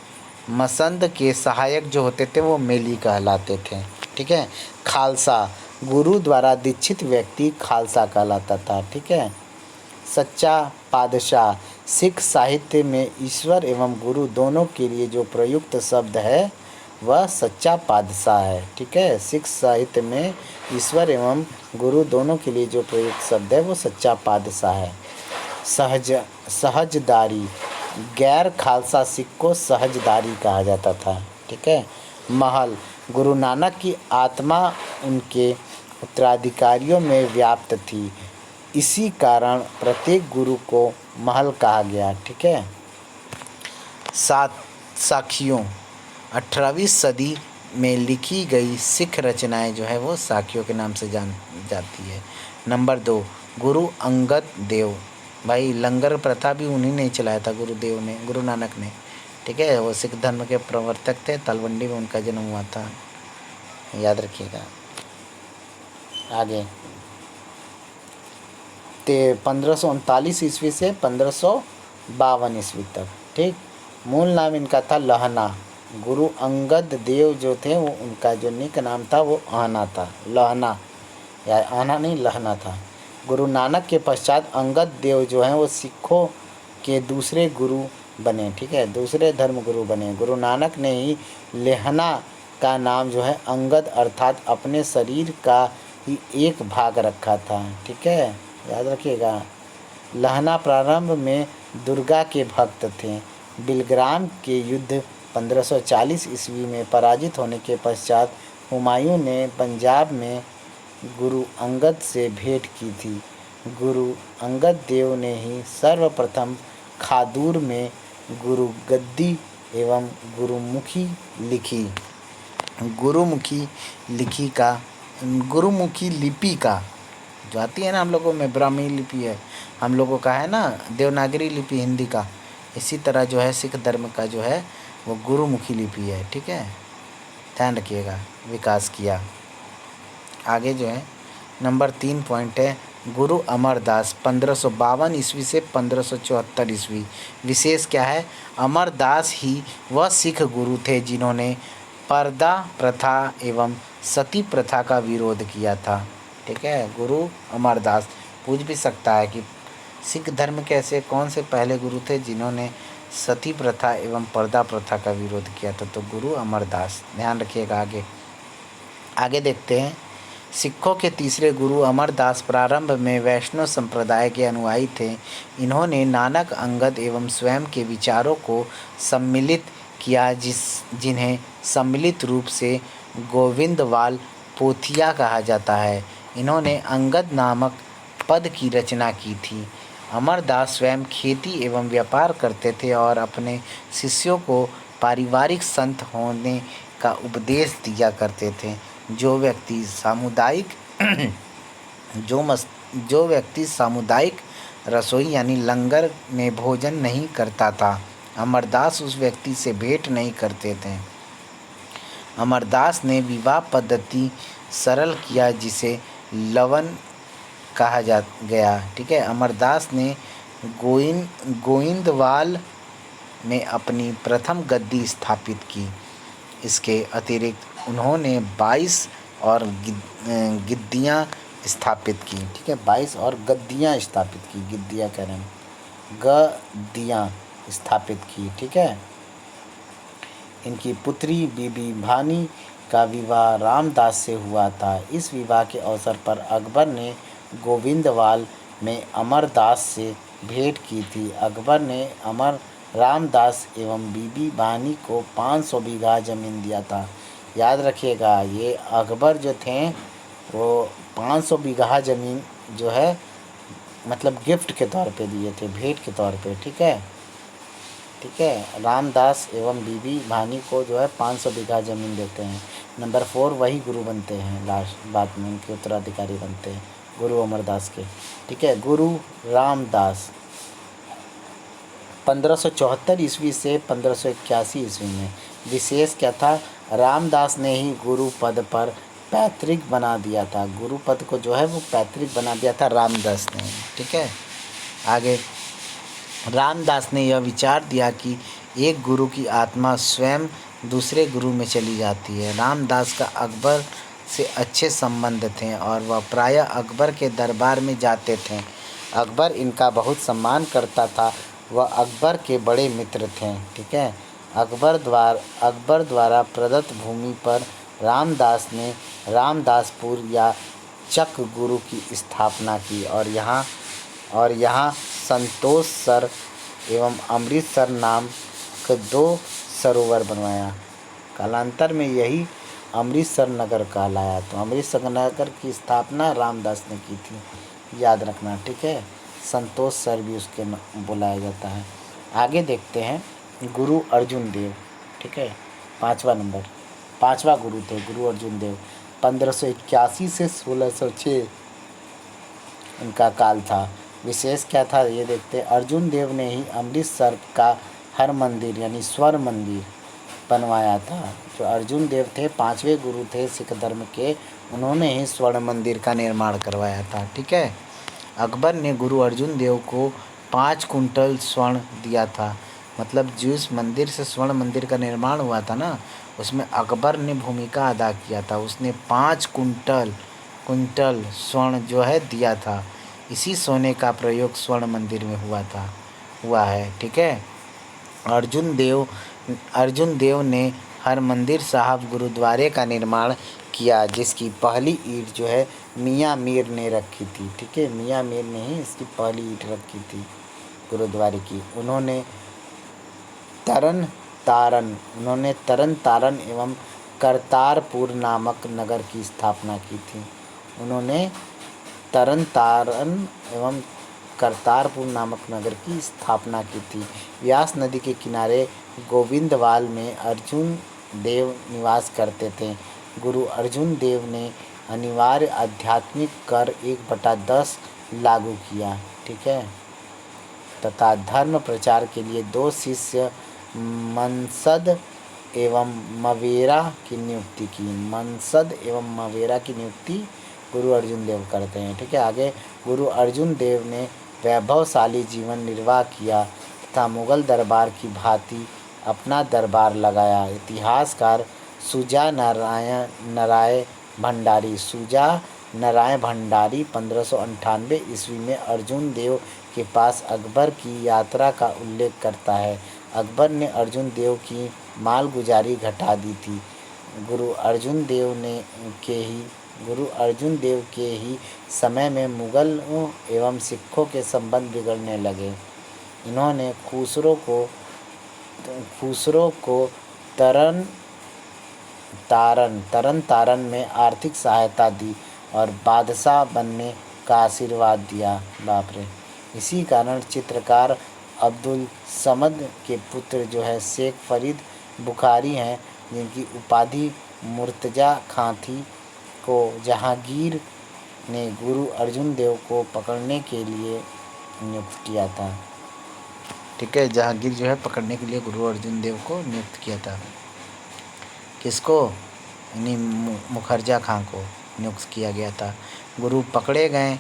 मसंद के सहायक जो होते थे वो मेली कहलाते थे। ठीक है, खालसा गुरु द्वारा दीक्षित व्यक्ति खालसा कहलाता था। ठीक है, सच्चा पातशाह सिख साहित्य में ईश्वर एवं गुरु दोनों के लिए जो प्रयुक्त शब्द है वह सच्चा पातशाह है। ठीक है, सिख साहित्य में ईश्वर एवं गुरु दोनों के लिए जो प्रयुक्त शब्द है वो सच्चा पातशाह है। सहजदारी गैर खालसा सिख को सहजदारी कहा जाता था। ठीक है, महल गुरु नानक की आत्मा उनके उत्तराधिकारियों में व्याप्त थी, इसी कारण प्रत्येक गुरु को महल कहा गया। ठीक है, साखियों 18वीं सदी में लिखी गई सिख रचनाएं जो है वो साखियों के नाम से जान जाती है। नंबर 2 गुरु अंगद देव, भाई लंगर प्रथा भी उन्हीं ने चलाया था, गुरु नानक ने। ठीक है, वो सिख धर्म के प्रवर्तक थे। तलवंडी में उनका जन्म हुआ था, याद रखिएगा। आगे 1539 ईस्वी से 1552 ईस्वी तक, ठीक। मूल नाम इनका था लहना। गुरु अंगद देव जो थे वो उनका जो निक नाम था वो आहना था, लहना या आहना नहीं लहना था। गुरु नानक के पश्चात अंगद देव जो हैं वो सिखों के दूसरे गुरु बने, ठीक है, दूसरे धर्म गुरु बने। गुरु नानक ने ही लेहना का नाम जो है अंगद अर्थात अपने शरीर का ही एक भाग रखा था, ठीक है, याद रखिएगा। लहना प्रारंभ में दुर्गा के भक्त थे। बिलग्राम के युद्ध 1540 ईस्वी में पराजित होने के पश्चात हुमायूं ने पंजाब में गुरु अंगद से भेंट की थी। गुरु अंगद देव ने ही सर्वप्रथम खादूर में गुरु गद्दी एवं गुरुमुखी लिखी। गुरुमुखी लिपि का जो आती है ना हम लोगों में, ब्राह्मी लिपि है हम लोगों का, है ना, देवनागरी लिपि हिंदी का, इसी तरह जो है सिख धर्म का जो है वो गुरुमुखी लिपि है, ठीक है, ध्यान रखिएगा, विकास किया। आगे जो है नंबर 3 पॉइंट है गुरु अमरदास 1552 ईस्वी से 1574 ईस्वी। विशेष क्या है, अमरदास ही वह सिख गुरु थे जिन्होंने पर्दा प्रथा एवं सती प्रथा का विरोध किया था, ठीक है। गुरु अमरदास पूछ भी सकता है कि सिख धर्म के ऐसे कौन से पहले गुरु थे जिन्होंने सती प्रथा एवं पर्दा प्रथा का विरोध किया था, तो गुरु अमरदास, ध्यान रखिएगा। आगे देखते हैं। सिखों के तीसरे गुरु अमरदास प्रारंभ में वैष्णव संप्रदाय के अनुयायी थे। इन्होंने नानक, अंगद एवं स्वयं के विचारों को सम्मिलित किया, जिन्हें सम्मिलित रूप से गोविंदवाल पोथिया कहा जाता है। इन्होंने अंगद नामक पद की रचना की थी। अमरदास स्वयं खेती एवं व्यापार करते थे और अपने शिष्यों को पारिवारिक संत होने का उपदेश दिया करते थे। जो व्यक्ति सामुदायिक रसोई यानी लंगर में भोजन नहीं करता था, अमरदास उस व्यक्ति से भेंट नहीं करते थे। अमरदास ने विवाह पद्धति सरल किया जिसे लवन कहा गया, ठीक है। अमरदास ने गोइंदवाल में अपनी प्रथम गद्दी स्थापित की। इसके अतिरिक्त उन्होंने 22 और गिद्दियाँ स्थापित की, ठीक है, 22 और गद्दियाँ स्थापित की, गिद्दियाँ कह रहे हैं, गद्दियाँ स्थापित की, ठीक है। इनकी पुत्री बीबी भानी का विवाह रामदास से हुआ था। इस विवाह के अवसर पर अकबर ने गोविंदवाल में अमरदास से भेंट की थी। अकबर ने रामदास एवं बीबी भानी को 500 बीघा ज़मीन दिया था। याद रखिएगा, ये अकबर जो थे वो 500 बीघा ज़मीन जो है मतलब गिफ्ट के तौर पे दिए थे, भेंट के तौर पे, ठीक है, ठीक है। रामदास एवं बीबी भानी को जो है 500 बीघा ज़मीन देते हैं। नंबर 4 वही गुरु बनते हैं, लास्ट बाद में उनके उत्तराधिकारी बनते हैं गुरु अमरदास के, ठीक है। गुरु रामदास 1574 ईस्वी से 1581 ईस्वी में। विशेष क्या था, रामदास ने ही गुरु पद पर पैतृक बना दिया था। गुरु पद को जो है वो पैतृक बना दिया था रामदास ने, ठीक है। आगे रामदास ने यह विचार दिया कि एक गुरु की आत्मा स्वयं दूसरे गुरु में चली जाती है। रामदास का अकबर से अच्छे संबंध थे और वह प्रायः अकबर के दरबार में जाते थे। अकबर इनका बहुत सम्मान करता था। वह अकबर के बड़े मित्र थे, ठीक है। अकबर द्वारा प्रदत्त भूमि पर रामदास ने रामदासपुर या चक गुरु की स्थापना की और यहाँ संतोषसर एवं अमृतसर नाम के 2 सरोवर बनवाया। कालांतर में यही अमृतसर नगर कहलाया। तो अमृतसर नगर की स्थापना रामदास ने की थी, याद रखना, ठीक है। संतोषसर भी उसके बुलाया जाता है। आगे देखते हैं गुरु अर्जुन देव, ठीक है, 5वां गुरु थे गुरु अर्जुन देव। 1581 से 1606 इनका काल था। विशेष क्या था ये देखते हैं। अर्जुन देव ने ही अमृतसर का हर मंदिर यानी स्वर्ण मंदिर बनवाया था। जो अर्जुन देव थे 5वें गुरु थे सिख धर्म के, उन्होंने ही स्वर्ण मंदिर का निर्माण करवाया था। ठीक है। अकबर ने गुरु अर्जुन देव को 5 कुंटल स्वर्ण दिया था। मतलब जिस मंदिर से स्वर्ण मंदिर का निर्माण हुआ था ना, उसमें अकबर ने भूमिका अदा किया था। उसने 5 कुंटल स्वर्ण जो है दिया था। इसी सोने का प्रयोग स्वर्ण मंदिर में हुआ है। ठीक है। अर्जुन देव ने हरमंदिर साहब गुरुद्वारे का निर्माण किया, जिसकी पहली ईंट जो है मियाँ मीर ने रखी थी। ठीक है। मियाँ मीर ने ही इसकी पहली ईंट रखी थी गुरुद्वारे की। उन्होंने तरन तारन एवं करतारपुर नामक नगर की स्थापना की थी। उन्होंने तरन तारन एवं करतारपुर नामक नगर की स्थापना की थी। व्यास नदी के किनारे गोविंदवाल में अर्जुन देव निवास करते थे। गुरु अर्जुन देव ने अनिवार्य आध्यात्मिक कर 1/10 लागू किया। ठीक है। तथा धर्म प्रचार के लिए 2 शिष्य मनसद एवं मवेरा की नियुक्ति की। मनसद एवं मवेरा की नियुक्ति गुरु अर्जुन देव करते हैं। ठीक है। आगे गुरु अर्जुन देव ने वैभवशाली जीवन निर्वाह किया तथा मुगल दरबार की भांति अपना दरबार लगाया। इतिहासकार सुजा नारायण भंडारी 1598 ईस्वी में अर्जुन देव के पास अकबर की यात्रा का उल्लेख करता है। अकबर ने अर्जुन देव की मालगुजारी घटा दी थी। गुरु अर्जुन देव के ही समय में मुगलों एवं सिखों के संबंध बिगड़ने लगे। इन्होंने खुसरो को तरन तारन में आर्थिक सहायता दी और बादशाह बनने का आशीर्वाद दिया। बाप रे। इसी कारण चित्रकार अब्दुल समद के पुत्र जो है शेख फरीद बुखारी हैं, जिनकी उपाधि मुर्तजा खां थी, को जहांगीर ने गुरु अर्जुन देव को पकड़ने के लिए नियुक्त किया था। ठीक है। जहांगीर जो है पकड़ने के लिए गुरु अर्जुन देव को नियुक्त किया था। किसको? यानी मुखर्जा खां को नियुक्त किया गया था। गुरु पकड़े गए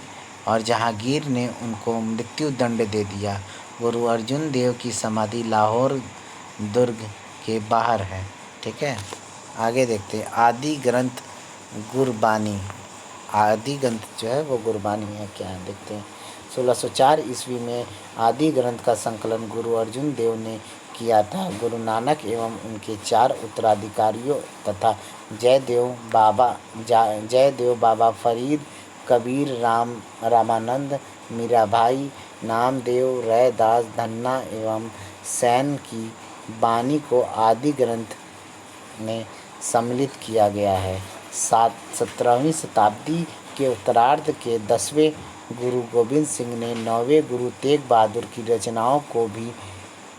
और जहांगीर ने उनको मृत्यु दंड दे दिया। गुरु अर्जुन देव की समाधि लाहौर दुर्ग के बाहर है। ठीक है। आगे देखते हैं। आदि ग्रंथ गुरबानी। आदि ग्रंथ जो है वो गुरबानी है क्या है, देखते हैं। 1604 ईस्वी में आदि ग्रंथ का संकलन गुरु अर्जुन देव ने किया था। गुरु नानक एवं उनके 4 उत्तराधिकारियों तथा जयदेव बाबा फरीद, कबीर, रामानंद, मीराभाई, नामदेव, रैदास, धन्ना एवं सैन की बानी को आदि ग्रंथ में सम्मिलित किया गया है। 17वीं शताब्दी के उत्तरार्ध के 10वें गुरु गोबिंद सिंह ने 9वें गुरु तेग बहादुर की रचनाओं को भी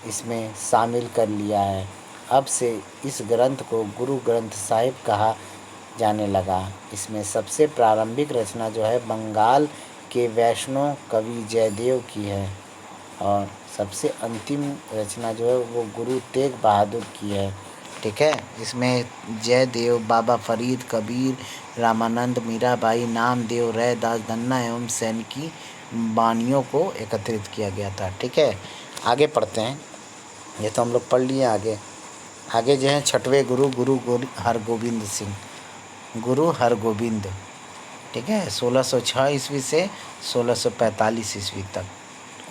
इसमें शामिल कर लिया है। अब से इस ग्रंथ को गुरु ग्रंथ साहिब कहा जाने लगा। इसमें सबसे प्रारंभिक रचना जो है बंगाल के वैष्णव कवि जयदेव की है और सबसे अंतिम रचना जो है वो गुरु तेग बहादुर की है। ठीक है। इसमें जयदेव, बाबा फरीद, कबीर, रामानंद, मीराबाई, नामदेव, रैदास, धन्ना एवं सैन की बानियों को एकत्रित किया गया था। ठीक है। आगे पढ़ते हैं। ये तो हम लोग पढ़ लिए। आगे जो है 6वें गुरु हरगोबिंद सिंह, गुरु हरगोबिंद। ठीक है। 1606 ईस्वी से 1645 ईस्वी तक।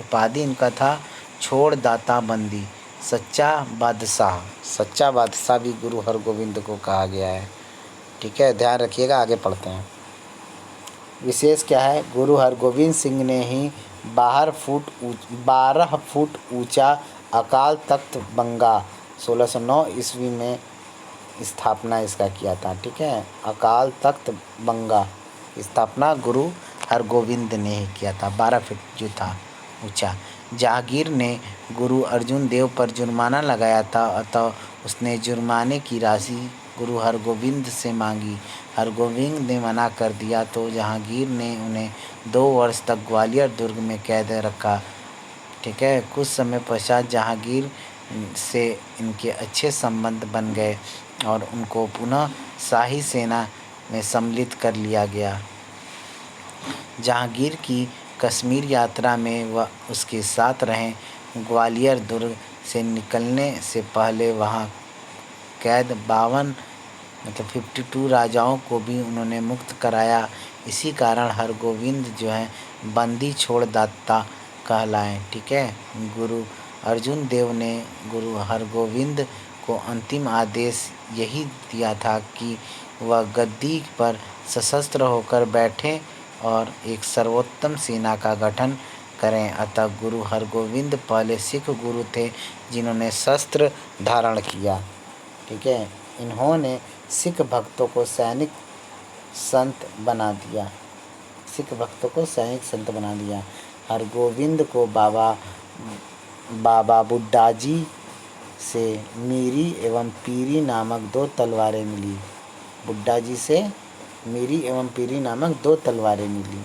उपाधि इनका था छोड़ दाता बंदी, सच्चा बादशाह भी गुरु हरगोबिंद को कहा गया है। ठीक है। ध्यान रखिएगा। आगे पढ़ते हैं। विशेष क्या है? गुरु हरगोबिंद सिंह ने ही 12 फुट ऊंचा अकाल तख्त बंगा 1609 ईस्वी में स्थापना इसका किया था। ठीक है। अकाल तख्त बंगा स्थापना गुरु हरगोबिंद ने ही किया था। 12 फीट जो था ऊंचा। जहांगीर ने गुरु अर्जुन देव पर जुर्माना लगाया था, अतः उसने जुर्माने की राशि गुरु हरगोबिंद से मांगी। हरगोबिंद ने मना कर दिया तो जहांगीर ने उन्हें 2 वर्ष तक ग्वालियर दुर्ग में कैद रखा। ठीक है। कुछ समय पश्चात जहांगीर से इनके अच्छे संबंध बन गए और उनको पुनः शाही सेना में सम्मिलित कर लिया गया। जहांगीर की कश्मीर यात्रा में वह उसके साथ रहे। ग्वालियर दुर्ग से निकलने से पहले वहाँ कैद 52 मतलब 52 राजाओं को भी उन्होंने मुक्त कराया। इसी कारण हरगोविंद जो है बंदी छोड़दाता कहलाए। ठीक है। गुरु अर्जुन देव ने गुरु हरगोविंद को अंतिम आदेश यही दिया था कि वह गद्दी पर सशस्त्र होकर बैठें और एक सर्वोत्तम सेना का गठन करें। अतः गुरु हरगोविंद पहले सिख गुरु थे जिन्होंने शस्त्र धारण किया। ठीक है। इन्होंने सिख भक्तों को सैनिक संत बना दिया। सिख भक्तों को सैनिक संत बना दिया। हरगोविंद को बाबा बुड्ढा जी से मीरी एवं पीरी नामक 2 तलवारें मिली। बुड्ढा जी से मीरी एवं पीरी नामक 2 तलवारें मिली।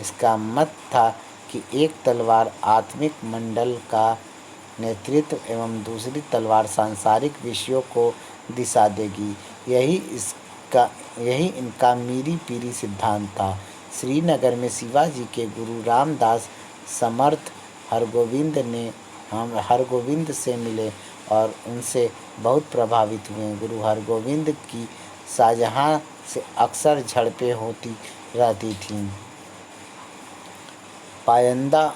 इसका मत था कि एक तलवार आत्मिक मंडल का नेतृत्व एवं दूसरी तलवार सांसारिक विषयों को दिशा देगी। यही इनका मीरी पीरी सिद्धांत था। श्रीनगर में शिवाजी के गुरु रामदास समर्थ हरगोविंद से मिले और उनसे बहुत प्रभावित हुए। गुरु हरगोविंद की शाहजहां से अक्सर झड़पें होती रहती थीं। पायंदा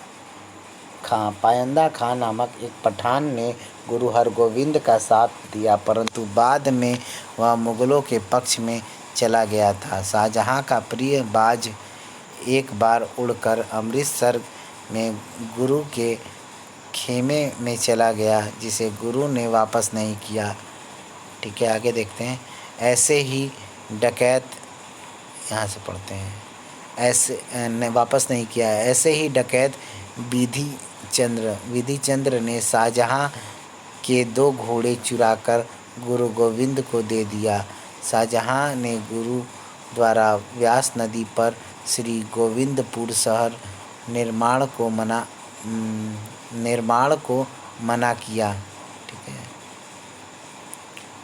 खां नामक एक पठान ने गुरु हरगोविंद का साथ दिया, परंतु बाद में वह मुगलों के पक्ष में चला गया था। शाहजहां का प्रिय बाज एक बार उड़कर अमृतसर में गुरु के खेमे में चला गया, जिसे गुरु ने वापस नहीं किया। ठीक है, आगे देखते हैं। ऐसे ही डकैत यहाँ से पढ़ते हैं। ऐसे ने वापस नहीं किया। ऐसे ही डकैत विधि चंद्र ने शाहजहां के 2 घोड़े चुराकर गुरु गोविंद को दे दिया। शाहजहां ने गुरु द्वारा व्यास नदी पर श्री गोविंदपुर शहर निर्माण को मना किया। ठीक है,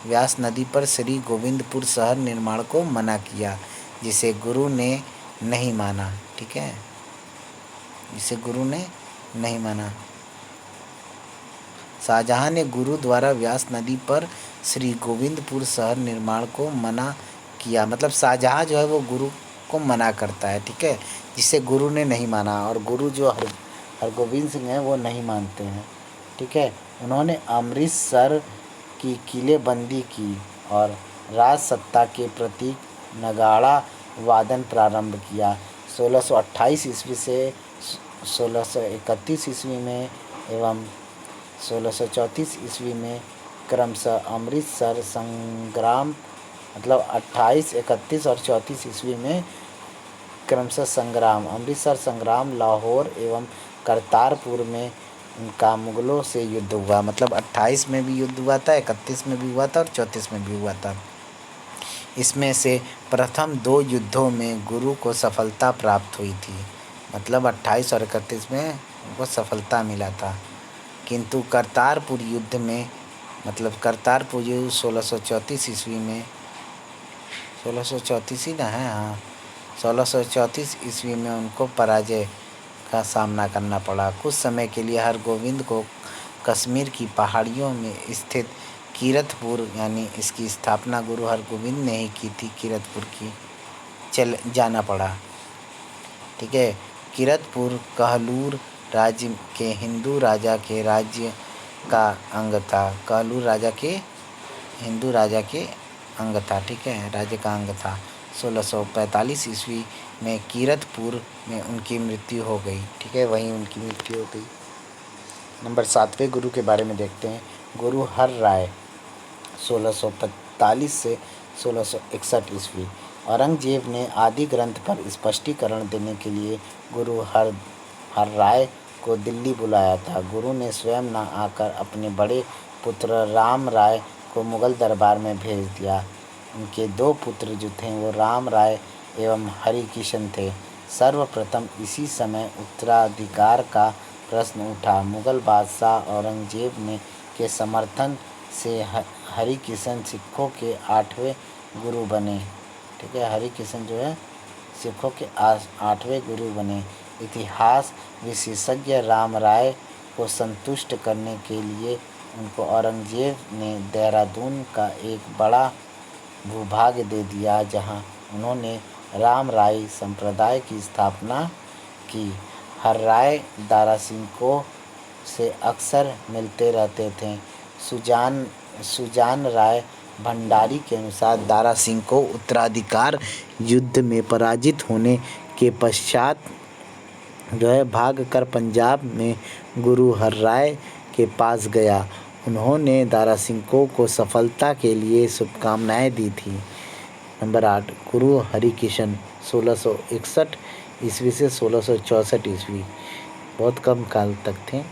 व्यास नदी पर श्री गोविंदपुर शहर निर्माण को मना किया, जिसे गुरु ने नहीं माना। ठीक है, जिसे गुरु ने नहीं माना। शाहजहां ने गुरु द्वारा व्यास नदी पर श्री गोविंदपुर शहर निर्माण को मना किया। मतलब शाहजहां जो है वो गुरु को मना करता है। ठीक है, जिसे गुरु ने नहीं माना, और गुरु जो हरगोविंद सिंह हैं वो नहीं मानते हैं। ठीक है, उन्होंने अमृतसर की किलेबंदी की और राज सत्ता के प्रतीक नगाड़ा वादन प्रारंभ किया। 1628 ईस्वी से 1631 ईस्वी में एवं 1634 ईस्वी में क्रमशः अमृतसर संग्राम, मतलब 28, 31 और 34 ईस्वी में क्रमशः संग्राम, अमृतसर संग्राम, लाहौर एवं करतारपुर में उनका मुगलों से युद्ध हुआ। मतलब 28 में भी युद्ध हुआ था, 31 में भी हुआ था और 34 में भी हुआ था। इसमें से प्रथम 2 युद्धों में गुरु को सफलता प्राप्त हुई थी। मतलब 28 और 31 में उनको सफलता मिला था। किंतु करतारपुर युद्ध में, मतलब करतारपुर युद्ध 1634 ईस्वी में, 1634 ही ना है, हाँ, 1634 ईस्वी में उनको पराजय का सामना करना पड़ा। कुछ समय के लिए हरगोविंद को कश्मीर की पहाड़ियों में स्थित कीरतपुर, यानी इसकी स्थापना गुरु हरगोविंद ने ही की थी, कीरतपुर की जाना पड़ा। ठीक है, कीरतपुर कहलूर राज्य के हिंदू राजा के राज्य का अंग था। कहलूर राजा के हिंदू राजा के अंग था। ठीक है, राज्य का अंग था। 1645 ईस्वी में कीरतपुर में उनकी मृत्यु हो गई। ठीक है, वहीं उनकी मृत्यु हो गई। नंबर 7वें गुरु के बारे में देखते हैं। गुरु हर राय 1645 से 1661 ईस्वी। औरंगजेब ने आदि ग्रंथ पर स्पष्टीकरण देने के लिए गुरु हर राय को दिल्ली बुलाया था। गुरु ने स्वयं न आकर अपने बड़े पुत्र राम राय को मुगल दरबार में भेज दिया। उनके 2 पुत्र जो थे वो राम राय एवं हरिकिशन थे। सर्वप्रथम इसी समय उत्तराधिकार का प्रश्न उठा। मुगल बादशाह औरंगजेब ने के समर्थन से हरिकिशन सिखों के 8वें गुरु बने। ठीक है, हरिकिशन जो है सिखों के 8वें गुरु बने। इतिहास विशेषज्ञ राम राय को संतुष्ट करने के लिए उनको औरंगजेब ने देहरादून का एक बड़ा भूभाग दे दिया, जहां उन्होंने राम राय संप्रदाय की स्थापना की। हर राय दारा सिंह से अक्सर मिलते रहते थे। सुजान राय भंडारी के अनुसार दारा सिंह को उत्तराधिकार युद्ध में पराजित होने के पश्चात जो है भाग कर पंजाब में गुरु हर राय के पास गया। उन्होंने दारा सिंह को सफलता के लिए शुभकामनाएं दी थी। नंबर 8, गुरु हरिकिशन 1661 ईस्वी से 1664 ईस्वी, बहुत कम काल तक थे।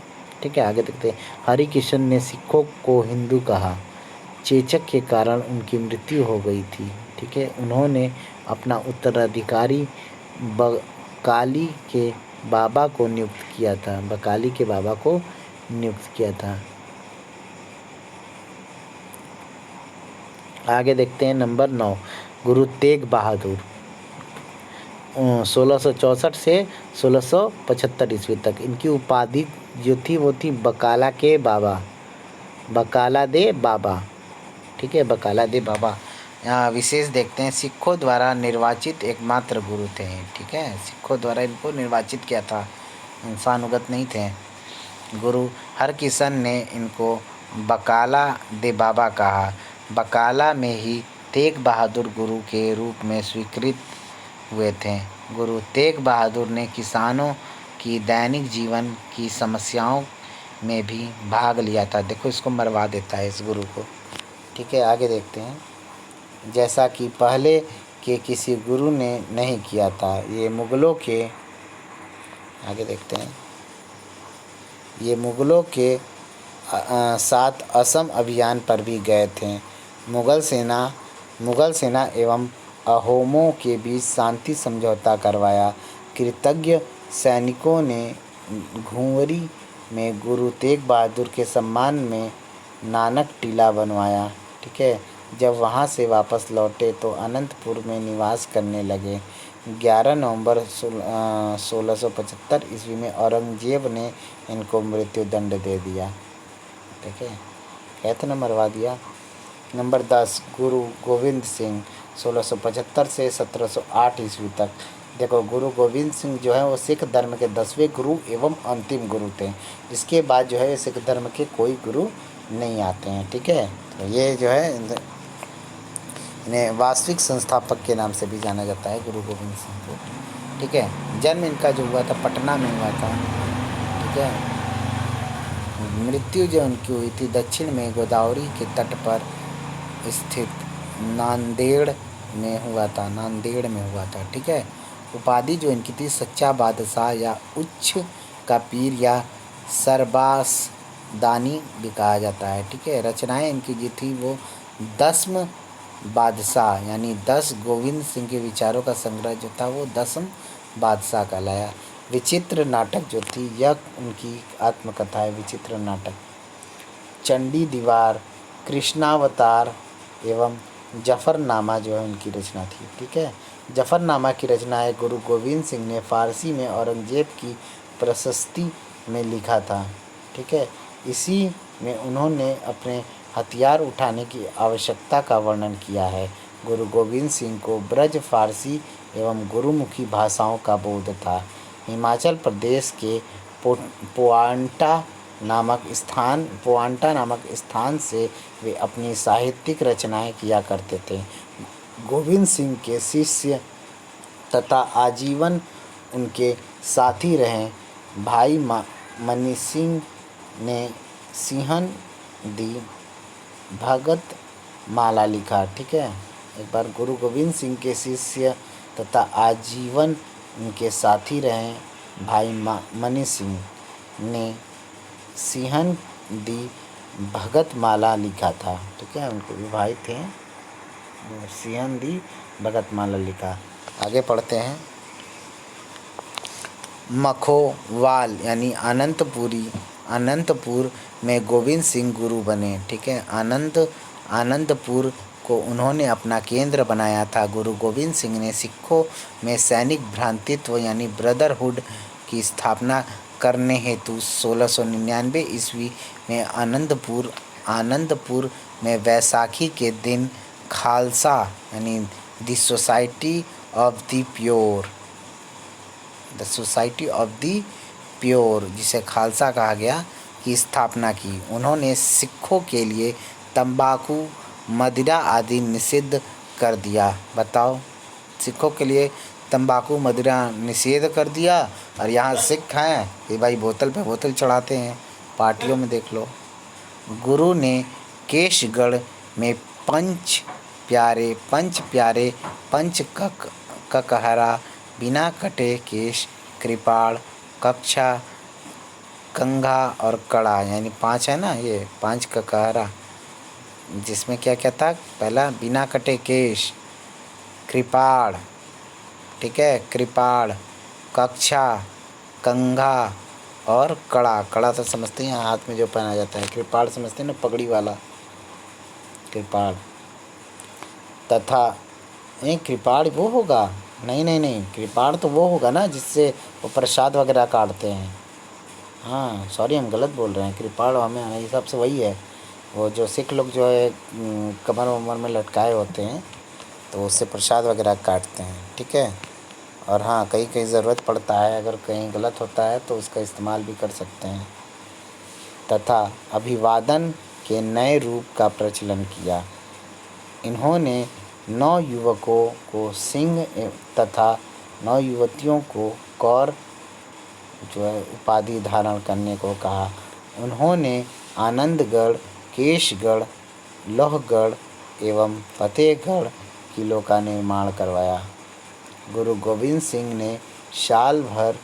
ठीक है, आगे देखते हैं। हरिकिशन ने सिखों को हिंदू कहा। चेचक के कारण उनकी मृत्यु हो गई थी। ठीक है, उन्होंने अपना उत्तराधिकारी बकाली के बाबा को नियुक्त किया था। बकाली के बाबा को नियुक्त किया था। आगे देखते हैं नंबर 9, गुरु तेग बहादुर 1664 से 1675 ईस्वी तक। इनकी उपाधि जो थी वो थी बकाला के बाबा, बकाला दे बाबा। ठीक है, बकाला दे बाबा। यहाँ विशेष देखते हैं, सिखों द्वारा निर्वाचित एकमात्र गुरु थे। ठीक है, सिखों द्वारा इनको निर्वाचित किया था, इंसानुगत नहीं थे। गुरु हरकिशन ने इनको बकाला दे बाबा कहा। बकाला में ही तेग बहादुर गुरु के रूप में स्वीकृत हुए थे। गुरु तेग बहादुर ने किसानों की दैनिक जीवन की समस्याओं में भी भाग लिया था। देखो, इसको मरवा देता है इस गुरु को। ठीक है, आगे देखते हैं। जैसा कि पहले के किसी गुरु ने नहीं किया था। ये मुगलों के, आगे देखते हैं, ये मुगलों के साथ असम अभियान पर भी गए थे। मुगल सेना एवं अहोमों के बीच शांति समझौता करवाया। कृतज्ञ सैनिकों ने घुंवरी में गुरु तेग बहादुर के सम्मान में नानक टीला बनवाया। ठीक है, जब वहाँ से वापस लौटे तो अनंतपुर में निवास करने लगे। 11 नवंबर 1675 ईस्वी में औरंगजेब ने इनको मृत्युदंड दे दिया। ठीक है, कहते न मरवा दिया। नंबर 10, गुरु गोविंद सिंह 1675 से 1708 ईस्वी तक। देखो, गुरु गोविंद सिंह जो है वो सिख धर्म के 10वें गुरु एवं अंतिम गुरु थे। इसके बाद जो है सिख धर्म के कोई गुरु नहीं आते हैं। ठीक है, तो ये जो है इन्हें वास्तविक संस्थापक के नाम से भी जाना जाता है, गुरु गोविंद सिंह को। ठीक है, जन्म इनका जो हुआ था पटना में हुआ था। ठीक है, मृत्यु जो उनकी हुई थी दक्षिण में गोदावरी के तट पर स्थित नांदेड़ में हुआ था। ठीक है, उपाधि जो इनकी थी सच्चा बादशाह या उच्च का पीर या सरबासदानी भी कहा जाता है। ठीक है, रचनाएं इनकी जो थी वो 10 बादशाह यानी 10 गोविंद सिंह के विचारों का संग्रह जो था वो 10 बादशाह कहलाया। विचित्र नाटक जो थी यह उनकी आत्मकथा है। विचित्र नाटक, चंडी दीवार, कृष्णावतार एवं जफरनामा जो है उनकी रचना थी। ठीक है, जफरनामा की रचना है गुरु गोविंद सिंह ने फारसी में औरंगजेब की प्रशस्ति में लिखा था। ठीक है, इसी में उन्होंने अपने हथियार उठाने की आवश्यकता का वर्णन किया है। गुरु गोविंद सिंह को ब्रज फारसी एवं गुरुमुखी भाषाओं का बोध था। हिमाचल प्रदेश के पोआंटा नामक स्थान से वे अपनी साहित्यिक रचनाएं किया करते थे। गोविंद सिंह के शिष्य तथा आजीवन उनके साथी रहे भाई मनी सिंह ने सिंहन दी भगत माला लिखा। ठीक है, एक बार गुरु गोविंद सिंह के शिष्य तथा आजीवन उनके साथी रहे भाई मनी सिंह ने सिंहन दी भगत माला लिखा था। ठीक है, उनके भी भाई थे, सिंहन दी भगत माला लिखा। आगे पढ़ते हैं। मखोवाल यानी अनंतपुरी आनंदपुर में गोविंद सिंह गुरु बने। ठीक है, आनंदपुर को उन्होंने अपना केंद्र बनाया था। गुरु गोविंद सिंह ने सिखों में सैनिक भ्रातृत्व यानी ब्रदरहुड की स्थापना करने हेतु 1699 ईस्वी में आनंदपुर में वैसाखी के दिन खालसा यानी the society of the pure जिसे खालसा कहा गया की स्थापना की। उन्होंने सिखों के लिए तंबाकू, मदिरा आदि निषिद्ध कर दिया। बताओ, सिखों के लिए तंबाकू मदिरा निषेध कर दिया और यहाँ सिख हैं कि भाई बोतल पे बोतल चढ़ाते हैं, पार्टियों में देख लो। गुरु ने केशगढ़ में पंच प्यारे ककहरा, बिना कटे केश, कृपाण, कक्षा, कंघा और कड़ा यानी 5 है ना, ये 5 ककहरा, जिसमें क्या क्या था? पहला बिना कटे केश, कृपाण, ठीक है, कृपाण, कक्षा, कंघा और कड़ा। कड़ा तो समझते हैं हाथ में जो पहना जाता है। कृपाण समझते हैं ना, पगड़ी वाला कृपाण। तथा कृपाण वो होगा, नहीं, कृपाण तो वो होगा ना जिससे वो प्रसाद वगैरह काटते हैं। हाँ सॉरी, हम गलत बोल रहे हैं। कृपाण हमें हमारे हिसाब से वही है, वो जो सिख लोग जो है कमर वमर में लटकाए होते हैं तो उससे प्रसाद वगैरह काटते हैं। ठीक है, और हाँ कहीं ज़रूरत पड़ता है, अगर कहीं गलत होता है तो उसका इस्तेमाल भी कर सकते हैं। तथा अभिवादन के नए रूप का प्रचलन किया। इन्होंने 9 युवकों को सिंह तथा 9 युवतियों को कौर जो है उपाधि धारण करने को कहा। उन्होंने आनंदगढ़, केशगढ़, लोहगढ़ एवं फतेहगढ़ किलों का निर्माण करवाया। गुरु गोविंद सिंह ने साल भर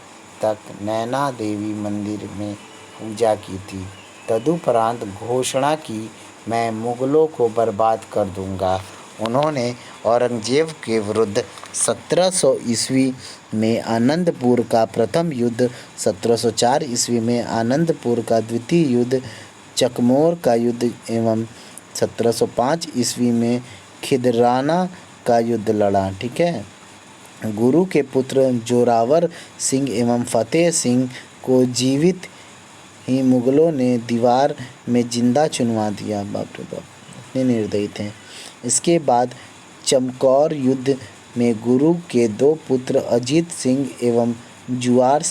तक नैना देवी मंदिर में पूजा की थी। तदुपरांत घोषणा की, मैं मुगलों को बर्बाद कर दूंगा। उन्होंने औरंगजेब के विरुद्ध 1700 ईस्वी में आनंदपुर का प्रथम युद्ध, 1704 ईस्वी में आनंदपुर का द्वितीय युद्ध, चकमोर का युद्ध एवं 1705 ईस्वी में खिदराना का युद्ध लड़ा। ठीक है, गुरु के पुत्र जोरावर सिंह एवं फतेह सिंह को जीवित ही मुगलों ने दीवार में जिंदा चुनवा दिया। बाप रे बाप, इतने निर्दयी थे। इसके बाद चमकौर युद्ध में गुरु के 2 पुत्र अजीत सिंह एवं जुआर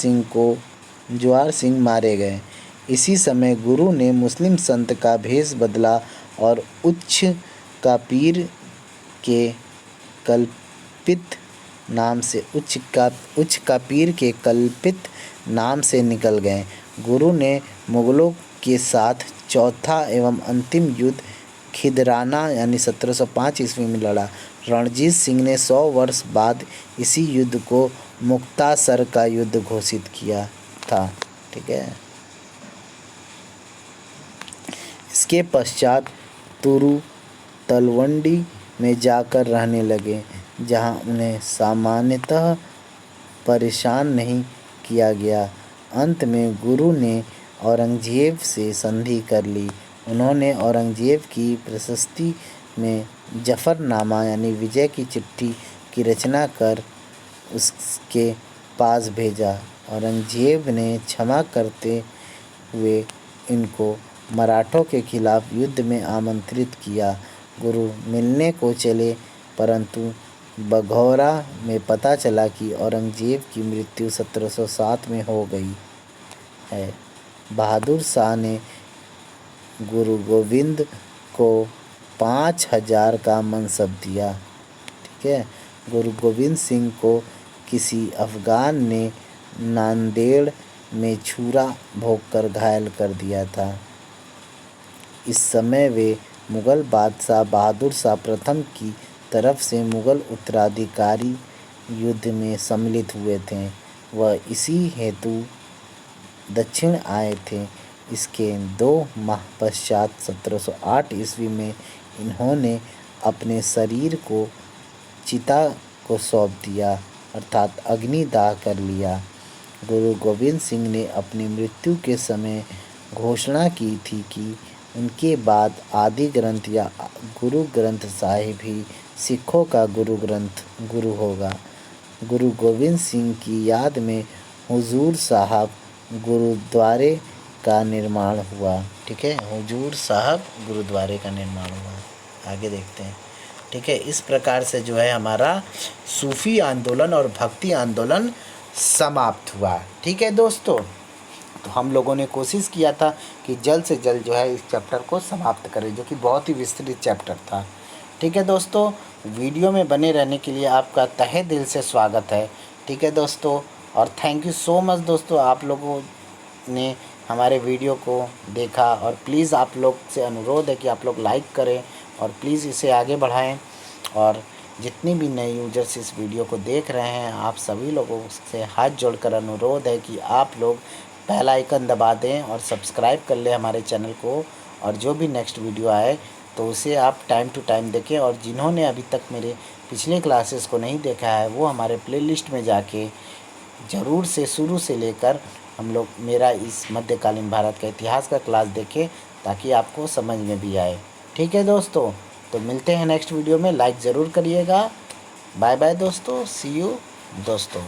सिंह मारे गए। इसी समय गुरु ने मुस्लिम संत का भेष बदला और उच्च का पीर के कल्पित नाम से निकल गए। गुरु ने मुगलों के साथ चौथा एवं अंतिम युद्ध खिदराना यानी 1705 ईस्वी में लड़ा। रणजीत सिंह ने 100 वर्ष बाद इसी युद्ध को मुक्तासर का युद्ध घोषित किया था। ठीक है, इसके पश्चात तुरु तलवंडी में जाकर रहने लगे, जहां उन्हें सामान्यतः परेशान नहीं किया गया। अंत में गुरु ने औरंगजेब से संधि कर ली। उन्होंने औरंगजेब की प्रशस्ति में जफरनामा यानी विजय की चिट्ठी की रचना कर उसके पास भेजा। औरंगजेब ने क्षमा करते हुए इनको मराठों के खिलाफ युद्ध में आमंत्रित किया। गुरु मिलने को चले, परंतु बघौरा में पता चला कि औरंगजेब की मृत्यु 1707 में हो गई है। बहादुर शाह ने गुरु गोविंद को 5000 का मनसब दिया। ठीक है, गुरु गोविंद सिंह को किसी अफगान ने नांदेड़ में छुरा भोंककर घायल कर दिया था। इस समय वे मुगल बादशाह बहादुर शाह प्रथम की तरफ से मुगल उत्तराधिकारी युद्ध में सम्मिलित हुए थे। वह इसी हेतु दक्षिण आए थे। इसके 2 माह पश्चात 1708 ईस्वी में इन्होंने अपने शरीर को चिता को सौंप दिया, अर्थात अग्निदाह कर लिया। गुरु गोविंद सिंह ने अपनी मृत्यु के समय घोषणा की थी कि उनके बाद आदि ग्रंथ या गुरु ग्रंथ साहिब ही सिखों का गुरु होगा। गुरु गोविंद सिंह की याद में हुजूर साहब गुरुद्वारे का निर्माण हुआ। ठीक है, हुजूर साहब गुरुद्वारे का निर्माण हुआ। आगे देखते हैं। ठीक है, इस प्रकार से जो है हमारा सूफी आंदोलन और भक्ति आंदोलन समाप्त हुआ। ठीक है दोस्तों, तो हम लोगों ने कोशिश किया था कि जल्द से जल्द जो है इस चैप्टर को समाप्त करें, जो कि बहुत ही विस्तृत चैप्टर था। ठीक है दोस्तों, वीडियो में बने रहने के लिए आपका तहे दिल से स्वागत है। ठीक है दोस्तों, और थैंक यू सो मच दोस्तों, आप लोगों ने हमारे वीडियो को देखा। और प्लीज़ आप लोग से अनुरोध है कि आप लोग लाइक करें और प्लीज़ इसे आगे बढ़ाएं। और जितनी भी नए यूजर्स इस वीडियो को देख रहे हैं, आप सभी लोगों से हाथ जोड़कर अनुरोध है कि आप लोग बेल आइकन दबा दें और सब्सक्राइब कर लें हमारे चैनल को। और जो भी नेक्स्ट वीडियो आए तो उसे आप टाइम टू टाइम देखें। और जिन्होंने अभी तक मेरे पिछले क्लासेस को नहीं देखा है, वो हमारे प्लेलिस्ट में जाके ज़रूर से शुरू से लेकर हम लोग मेरा इस मध्यकालीन भारत का इतिहास का क्लास देखें, ताकि आपको समझ में भी आए। ठीक है दोस्तों, तो मिलते हैं नेक्स्ट वीडियो में। लाइक ज़रूर करिएगा। बाय बाय दोस्तों, सी यू दोस्तों।